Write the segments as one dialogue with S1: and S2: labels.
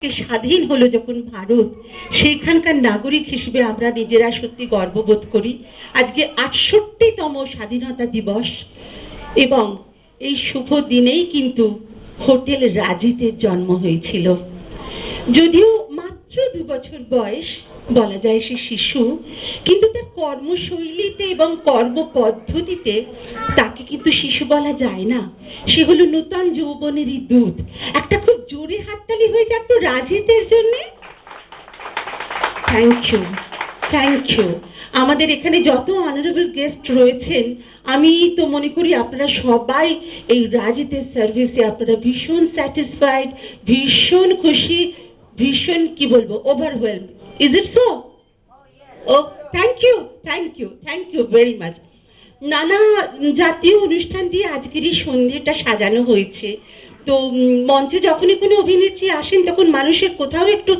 S1: স্বাধীন হলো যখন ভারত, সেইখানকার নাগরিক হিসেবে আমরা নিজেরা সত্যি গর্ববোধ করি। আজকে ৬৮তম স্বাধীনতা দিবস এবং এই শুভ দিনেই কিন্তু হোটেল রাজিতের জন্ম হয়েছিল। যদিও মাত্র ২ বছর বয়স, বলা যায় সে শিশু, কিন্তু তার কর্মশৈলীতে এবং কর্মপদ্ধতিতে তাকে কিন্তু শিশু বলা যায় না। সে হলো নূতন যৌবনেরই দূত। একটা খুব জোরে হাততালি হয়ে যাক তো রাজিতের জন্য। Thank you, thank you. আমাদের এখানে যত অনারেবল গেস্ট রয়েছেন, আমি তো মনে করি আপনারা সবাই এই রাজিতের সার্ভিসে আপনারা ভীষণ স্যাটিসফাইড, ভীষণ খুশি, ভীষণ কি বলবো overwhelm. Is it so? Oh thank you, thank you, thank you very much. নানা জাতীয় অনুষ্ঠান দিয়ে আজকের এই সন্ধ্যেটা সাজানো হয়েছে। তো মঞ্চে যখনই কোনো অভিনেত্রী আসেন তখন মানুষের কোথাও একটু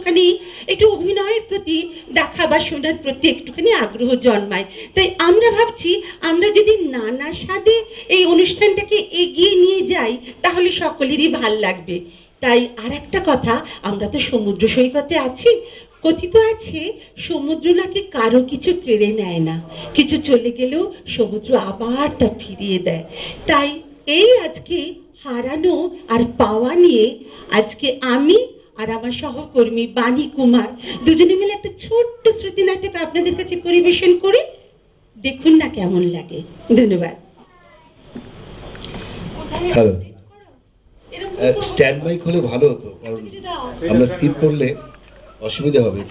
S1: অভিনয়ের প্রতি দেখা বা শোনার প্রতি একটুখানি আগ্রহ জন্মায়। তাই আমরা ভাবছি আমরা যদি নানা স্বাদে এই অনুষ্ঠানটাকে এগিয়ে নিয়ে যাই তাহলে সকলেরই ভাল লাগবে। তাই আর একটা কথা, আমরা তো সমুদ্র সৈকতে আছি, কথিত আছে সমুদ্র নাকি কারো কিছু কেড়ে নেয় না, কিছু চলে গেলেও সমুদ্র আবার তা ফিরিয়ে দেয়। তাই এই আজকে হারানো আর পাওয়া নিয়ে আজকে আমি আর আমার সহকর্মী বাণী কুমার দুজনে মিলে একটা ছোট্ট শ্রুতি নাটক আপনাদের কাছে পরিবেশন করে দেখুন না কেমন লাগে। ধন্যবাদ।
S2: হ্যালো, স্ট্যান্ড বাই হলে ভালো হতো, কারণ আমরা স্কিপ করলে অসুবিধা হবে।